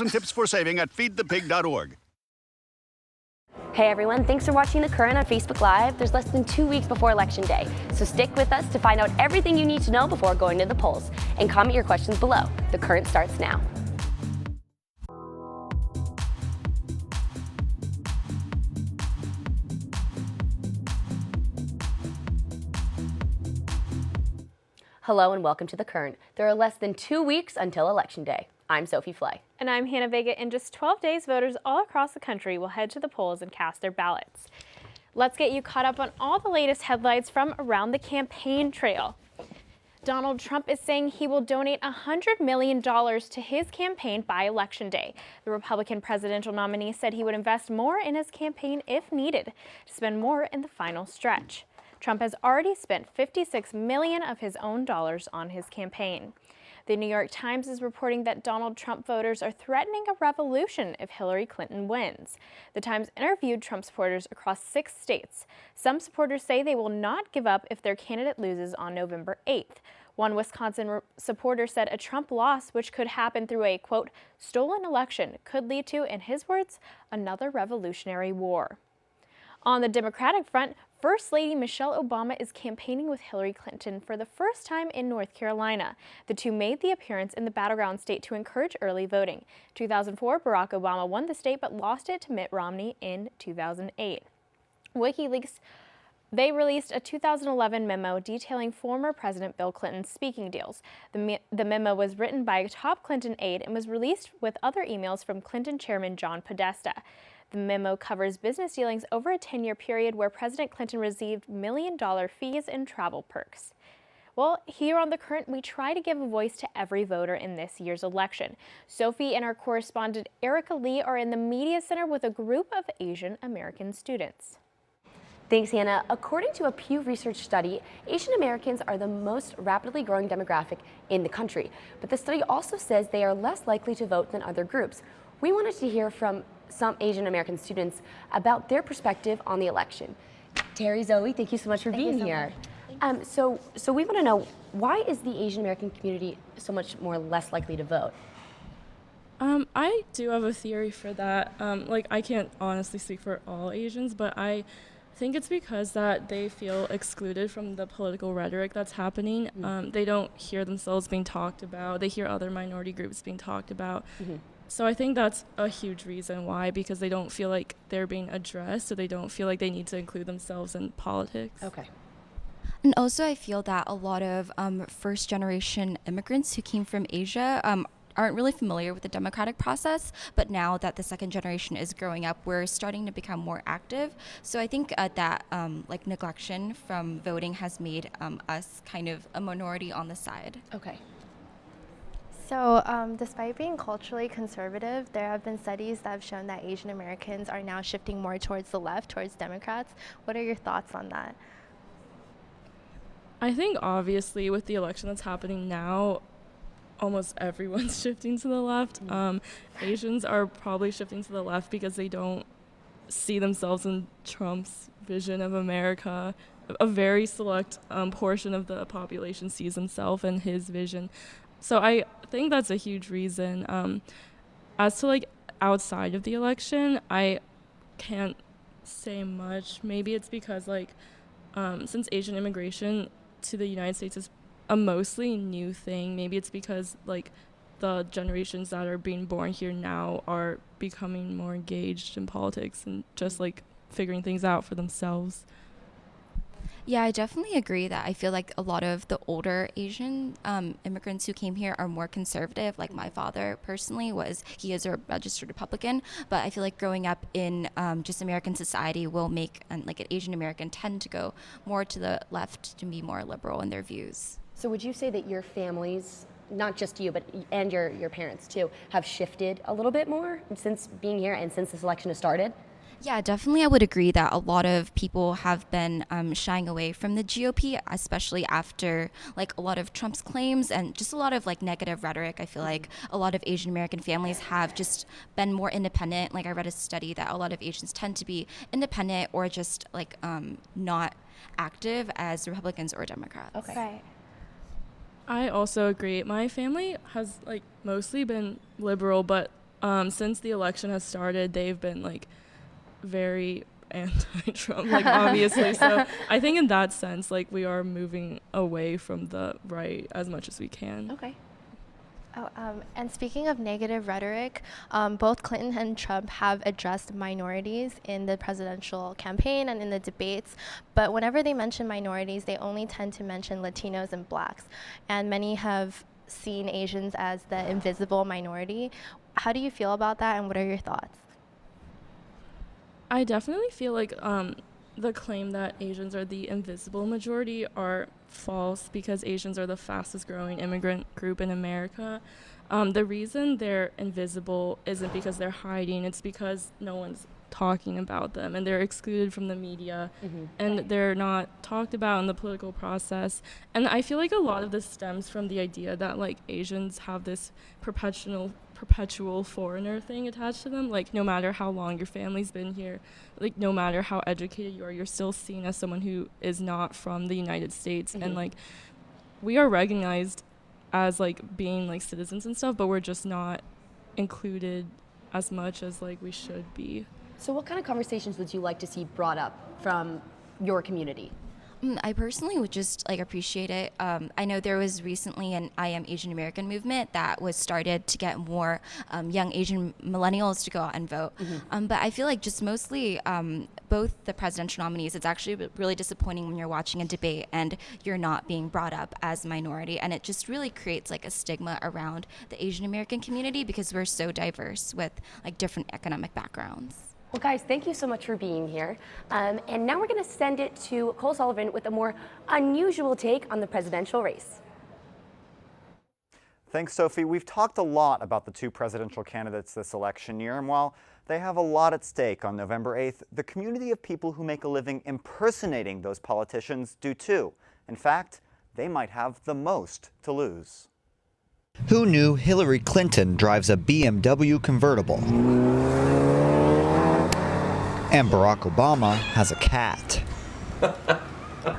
and tips for saving at feedthepig.org. Hey everyone, thanks for watching The Current on Facebook Live. There's less than 2 weeks before Election Day, so stick with us to find out everything you need to know before going to the polls. And comment your questions below. The Current starts now. Hello and welcome to The Current. There are less than 2 weeks until Election Day. I'm Sophie Flay. And I'm Hannah Vega. In just 12 days, voters all across the country will head to the polls and cast their ballots. Let's get you caught up on all the latest headlines from around the campaign trail. Donald Trump is saying he will donate $100 million to his campaign by Election Day. The Republican presidential nominee said he would invest more in his campaign if needed to spend more in the final stretch. Trump has already spent $56 million of his own dollars on his campaign. The New York Times is reporting that Donald Trump voters are threatening a revolution if Hillary Clinton wins. The Times interviewed Trump supporters across 6 states. Some supporters say they will not give up if their candidate loses on November 8th. One Wisconsin supporter said a Trump loss, which could happen through a, quote, stolen election, could lead to, in his words, another revolutionary war. On the Democratic front, First Lady Michelle Obama is campaigning with Hillary Clinton for the first time in North Carolina. The two made the appearance in the battleground state to encourage early voting. 2004, Barack Obama won the state but lost it to Mitt Romney in 2008. WikiLeaks, they released a 2011 memo detailing former President Bill Clinton's speaking deals. The memo was written by a top Clinton aide and was released with other emails from Clinton chairman John Podesta. The memo covers business dealings over a 10-year period where President Clinton received million-dollar fees and travel perks. Well, here on The Current, we try to give a voice to every voter in this year's election. Sophie and our correspondent Erica Lee are in the Media Center with a group of Asian American students. Thanks, Hannah. According to a Pew Research study, Asian Americans are the most rapidly growing demographic in the country. But the study also says they are less likely to vote than other groups. We wanted to hear from some Asian American students about their perspective on the election. Terry, Zoe, thank you so much for being here. So we want to know, why is the Asian American community so much more less likely to vote? I do have a theory for that. I can't honestly speak for all Asians, but I think it's because that they feel excluded from the political rhetoric that's happening. They don't hear themselves being talked about. They hear other minority groups being talked about. So I think that's a huge reason why, because they don't feel like they're being addressed, so they don't feel like they need to include themselves in politics. Okay. And also I feel that a lot of first-generation immigrants who came from Asia aren't really familiar with the democratic process, but now that the second generation is growing up, we're starting to become more active. So I think that neglection from voting has made us kind of a minority on the side. Okay. So despite being culturally conservative, there have been studies that have shown that Asian Americans are now shifting more towards the left, towards Democrats. What are your thoughts on that? I think obviously with the election that's happening now, almost everyone's shifting to the left. Asians are probably shifting to the left because they don't see themselves in Trump's vision of America. A very select portion of the population sees himself in his vision. So I think that's a huge reason. As to outside of the election, I can't say much. Maybe it's because since Asian immigration to the United States is a mostly new thing, maybe it's because the generations that are being born here now are becoming more engaged in politics and just figuring things out for themselves. Yeah, I definitely agree that I feel like a lot of the older Asian immigrants who came here are more conservative. Like my father personally he is a registered Republican, but I feel like growing up in just American society will make an Asian American tend to go more to the left to be more liberal in their views. So would you say that your families, not just you, but and your parents too, have shifted a little bit more since being here and since this election has started? Yeah, definitely. I would agree that a lot of people have been shying away from the GOP, especially after a lot of Trump's claims and just a lot of negative rhetoric. I feel like a lot of Asian American families have just been more independent. I read a study that a lot of Asians tend to be independent or just not active as Republicans or Democrats. Okay. Right. I also agree. My family has mostly been liberal, but Since the election has started, they've been like very anti-Trump, like obviously. So I think in that sense, like we are moving away from the right as much as we can. Okay. Oh, and speaking of negative rhetoric, both Clinton and Trump have addressed minorities in the presidential campaign and in the debates. But whenever they mention minorities, they only tend to mention Latinos and blacks. And many have seen Asians as the invisible minority. How do you feel about that, and what are your thoughts? I definitely feel like the claim that Asians are the invisible majority are false because Asians are the fastest growing immigrant group in America. The reason they're invisible isn't because they're hiding, it's because no one's talking about them and they're excluded from the media and they're not talked about in the political process. And I feel like a lot of this stems from the idea that like Asians have this perpetual foreigner thing attached to them. Like no matter how long your family's been here, like no matter how educated you are, you're still seen as someone who is not from the United States. And like we are recognized as like being like citizens and stuff, but we're just not included as much as like we should be. So what kind of conversations would you like to see brought up from your community? I personally would just like appreciate it. I know there was recently an I Am Asian American movement that was started to get more young Asian millennials to go out and vote. But I feel like just mostly both the presidential nominees, it's actually really disappointing when you're watching a debate and you're not being brought up as a minority. And it just really creates like a stigma around the Asian American community because we're so diverse with like different economic backgrounds. Well, guys, thank you so much for being here. And now we're going to send it to Cole Sullivan with a more unusual take on the presidential race. Thanks, Sophie. We've talked a lot about the two presidential candidates this election year, and while they have a lot at stake on November 8th, the community of people who make a living impersonating those politicians do too. In fact, they might have the most to lose. Who knew Hillary Clinton drives a BMW convertible? And Barack Obama has a cat.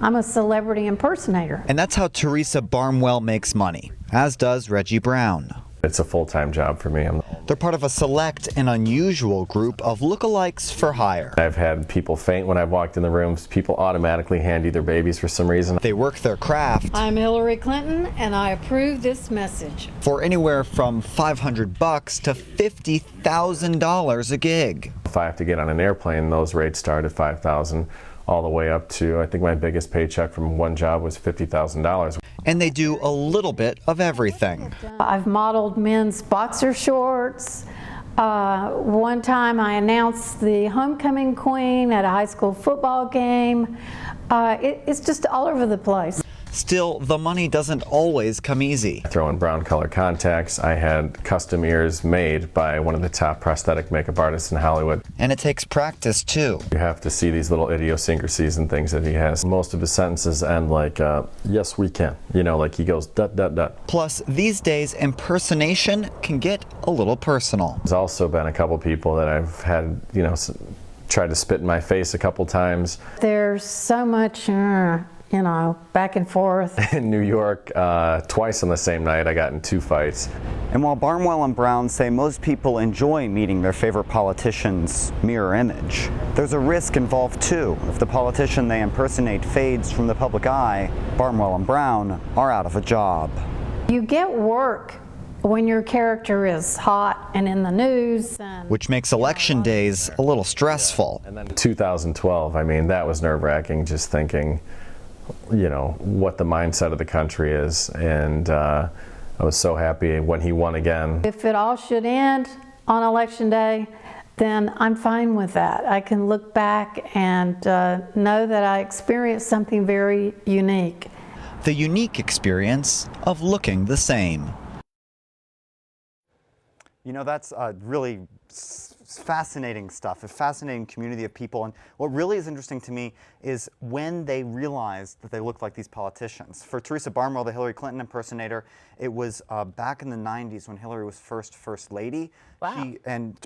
I'm a celebrity impersonator. And that's how Teresa Barnwell makes money, as does Reggie Brown. It's a full-time job for me. They're part of a select and unusual group of lookalikes for hire. I've had people faint when I've walked in the rooms. People automatically hand you their babies for some reason. They work their craft. I'm Hillary Clinton, and I approve this message. For anywhere from $500 to $50,000 a gig. If I have to get on an airplane, those rates start at $5,000 all the way up to, I think my biggest paycheck from one job was $50,000. And they do a little bit of everything. I've modeled men's boxer shorts. One time I announced the homecoming queen at a high school football game. It's just all over the place. Still, the money doesn't always come easy. I throw in brown color contacts. I had custom ears made by one of the top prosthetic makeup artists in Hollywood. And it takes practice too. You have to see these little idiosyncrasies and things that he has. Most of his sentences end like, yes, we can. You know, like he goes, dut, dut, dut. Plus, these days, impersonation can get a little personal. There's also been a couple people that I've had, you know, tried to spit in my face a couple times. There's so much, you know, back and forth. In New York, twice on the same night, I got in 2 fights. And while Barnwell and Brown say most people enjoy meeting their favorite politician's mirror image, there's a risk involved too. If the politician they impersonate fades from the public eye, Barnwell and Brown are out of a job. You get work when your character is hot and in the news. Which makes election days a little stressful. And then 2012, I mean, that was nerve-wracking, just thinking, you know, what the mindset of the country is. And I was so happy when he won again. If it all should end on election day, then I'm fine with that. I can look back and know that I experienced something very unique. The unique experience of looking the same. You know, that's really fascinating stuff, a fascinating community of people. And what really is interesting to me is when they realized that they looked like these politicians. For Teresa Barnwell, the Hillary Clinton impersonator, it was back in the 90s when Hillary was First Lady. Wow.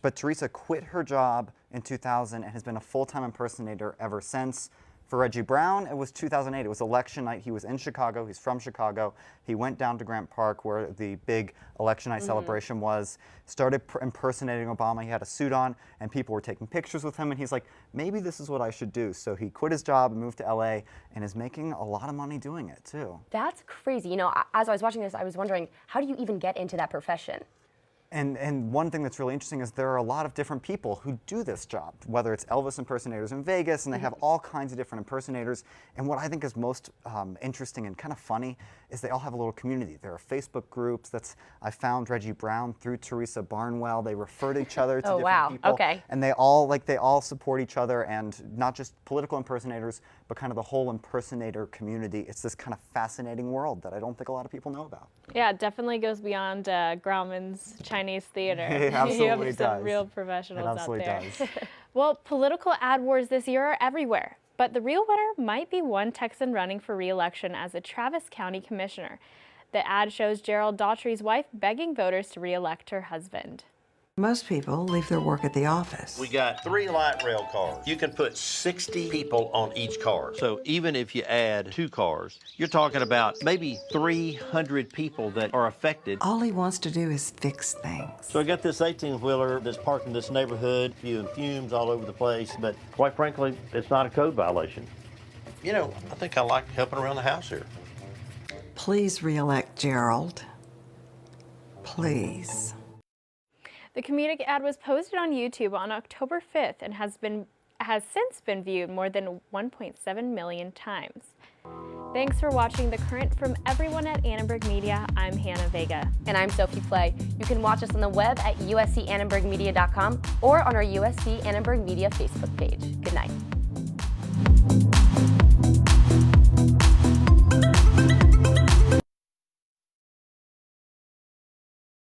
But Teresa quit her job in 2000 and has been a full-time impersonator ever since. For Reggie Brown, it was 2008. It was election night. He was in Chicago. He's from Chicago. He went down to Grant Park where the big election night celebration was, started impersonating Obama. He had a suit on, and people were taking pictures with him. And he's like, maybe this is what I should do. So he quit his job and moved to LA and is making a lot of money doing it, too. That's crazy. You know, as I was watching this, I was wondering, how do you even get into that profession? And one thing that's really interesting is there are a lot of different people who do this job, whether it's Elvis impersonators in Vegas, and they have all kinds of different impersonators. And what I think is most interesting and kind of funny is they all have a little community. There are Facebook groups. I found Reggie Brown through Teresa Barnwell. They refer to each other to different people. Okay. And they all support each other, and not just political impersonators, but kind of the whole impersonator community. It's this kind of fascinating world that I don't think a lot of people know about. Yeah, it definitely goes beyond Grauman's Chinese theater. It absolutely you have some does. real professionals It absolutely out there. does. Well, political ad wars this year are everywhere, but the real winner might be one Texan running for re-election as a Travis County commissioner. The ad shows Gerald Daughtry's wife begging voters to re-elect her husband. Most people leave their work at the office. We got 3 light rail cars. You can put 60 people on each car. So even if you add 2 cars, you're talking about maybe 300 people that are affected. All he wants to do is fix things. So I got this 18-wheeler that's parked in this neighborhood, spewing fumes all over the place, but quite frankly, it's not a code violation. You know, I think I like helping around the house here. Please re-elect Gerald. Please. The comedic ad was posted on YouTube on October 5th and has since been viewed more than 1.7 million times. Thanks for watching The Current from everyone at Annenberg Media. I'm Hannah Vega. And I'm Sophie Flay. You can watch us on the web at uscannenbergmedia.com or on our USC Annenberg Media Facebook page. Good night.